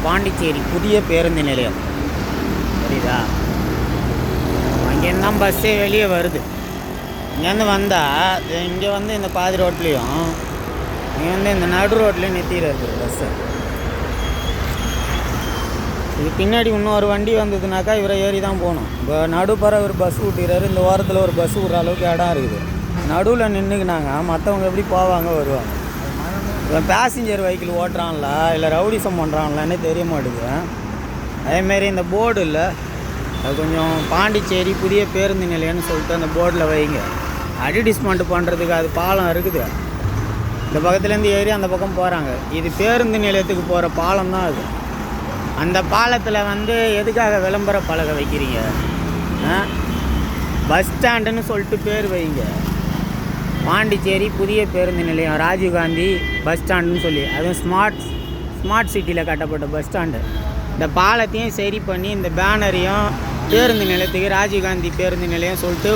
பாண்டிச்சேரி புதிய பேருந்து நிலையம். புரியுதா? அங்கேருந்து தான் பஸ்ஸே வெளியே வருது. இங்கேருந்து வந்தால் இங்கே வந்து இந்த பாதி ரோட்லேயும் இங்கே வந்து இந்த நடு ரோட்லேயும் நிறுத்திடுறது பஸ்ஸை. இது பின்னாடி இன்னொரு வண்டி வந்ததுனாக்கா இவரை ஏறி தான் போகணும். இப்போ நடுப்புற ஒரு பஸ் விட்டுறாரு, இந்த ஓரத்தில் ஒரு பஸ் விட்ற அளவுக்கு இடம் இருக்குது. நடுவில் நின்றுக்குனாங்க, மற்றவங்க எப்படி போவாங்க வருவாங்க. இப்போ பேசஞ்சர் வெஹிக்கிள் ஓட்டுறான்ல இல்லை ரவுடிசம் பண்ணுறான்லான்னே தெரிய மாட்டேங்குது. அதேமாரி இந்த போர்டு இல்லை, அது கொஞ்சம் பாண்டிச்சேரி புதிய பேருந்து நிலையம்னு சொல்லிட்டு அந்த போர்டில் வைங்க. அட்வர்டைஸ்மெண்ட் பண்ணுறதுக்கு அது பாலம் இருக்குது. இந்த பக்கத்துலேருந்து ஏறி அந்த பக்கம் போகிறாங்க. இது பேருந்து நிலையத்துக்கு போகிற பாலம் தான் அது. அந்த பாலத்தில் வந்து எதுக்காக விளம்பர பலகை வைக்கிறீங்க? பஸ் ஸ்டாண்டுன்னு சொல்லிட்டு பேர் வைங்க. பாண்டிச்சேரி புதிய பேருந்து நிலையம், ராஜீவ்காந்தி பஸ் ஸ்டாண்டுன்னு சொல்லி, அதுவும் ஸ்மார்ட் சிட்டியில் கட்டப்பட்ட பஸ் ஸ்டாண்டு. இந்த பாலத்தையும் சரி பண்ணி இந்த பேனரையும் பேருந்து நிலையத்துக்கு ராஜீவ்காந்தி பேருந்து நிலையம் சொல்லிட்டு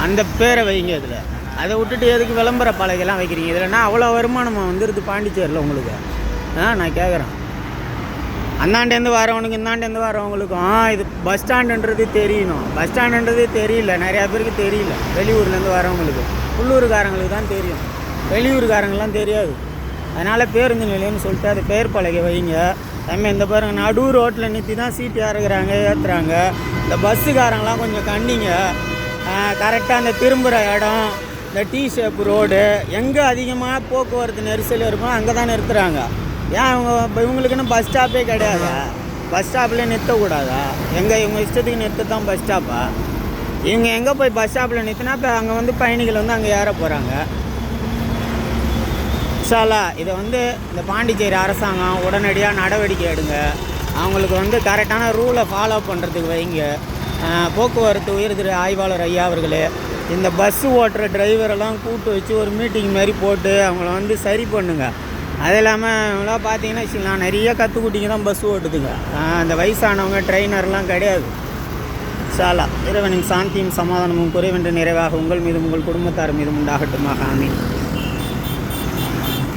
அந்த பேரை வைங்க. இதில் அதை விட்டுட்டு எதுக்கு விளம்பர பலகைலாம் வைக்கிறீங்க? இதுலன்னா அவ்வளோ வருமானமாக வந்துடுது பாண்டிச்சேரியில் உங்களுக்கு. நான் கேட்குறேன், அந்தாண்டேருந்து வரவனுக்கு இந்தாண்டேருந்து வரவங்களுக்கும் இது பஸ் ஸ்டாண்டுன்றது தெரியணும். பஸ் ஸ்டாண்டுன்றது தெரியல, நிறையா பேருக்கு தெரியல. வெளியூர்லேருந்து வரவங்களுக்கு, உள்ளூர்காரங்களுக்கு தான் தெரியும், வெளியூர்காரங்களாம் தெரியாது. அதனால் பேருந்து நிலையம்னு சொல்லிட்டு அது பேர் பலகை வைங்க. நம்ம இந்த பாருங்க, நடு ரோட்டில் நிறுத்தி தான் சீட்டு இறக்குறாங்க ஏற்றுறாங்க. இந்த பஸ்ஸுக்காரங்களாம் கொஞ்சம் கண்டிங்க. கரெக்டாக அந்த திரும்புகிற இடம், இந்த டீ ஷேப் ரோடு, எங்கே அதிகமாக போக்குவரத்து நெரிசல் இருக்கும் அங்கே தான் நிறுத்துகிறாங்க. ஏன் இவங்களுக்குன்னு பஸ் ஸ்டாப்பே கிடையாது? பஸ் ஸ்டாப்பில் நிறுத்தக்கூடாதா? இவங்க இஷ்டத்துக்கு நிறுத்த தான் பஸ் ஸ்டாப்பா? இவங்க எங்கே போய் பஸ் ஸ்டாப்பில் நிறுத்தினா இப்போ அங்கே வந்து பயணிகள் வந்து அங்கே ஏற போகிறாங்க. இன்ஷால்லா இதை வந்து இந்த பாண்டிச்சேரி அரசாங்கம் உடனடியாக நடவடிக்கை எடுங்க. அவங்களுக்கு வந்து கரெக்டான ரூலை ஃபாலோ பண்ணுறதுக்கு வைங்க. போக்குவரத்து உயர்திரு ஆய்வாளர் ஐயா அவர்களே, இந்த பஸ்ஸு ஓட்டுற டிரைவரெல்லாம் கூப்பிட்டு வச்சு ஒரு மீட்டிங் மாதிரி போட்டு அவங்கள வந்து சரி பண்ணுங்க. அது இல்லாமல் இவங்களாம் பார்த்தீங்கன்னா வச்சுக்கலாம், நிறைய கற்றுக்குட்டிங்க தான் பஸ் ஓட்டுதுங்க. அந்த வயசானவங்க ட்ரெயினர்லாம் கிடையாது. இன்ஷா அல்லாஹ் இறைவனின் சாந்தியும் சமாதானமும் குறைவென்று நிறைவாக உங்கள் மீதும் உங்கள் குடும்பத்தார் மீதும் உண்டாகட்டுமாக. ஆமீன்.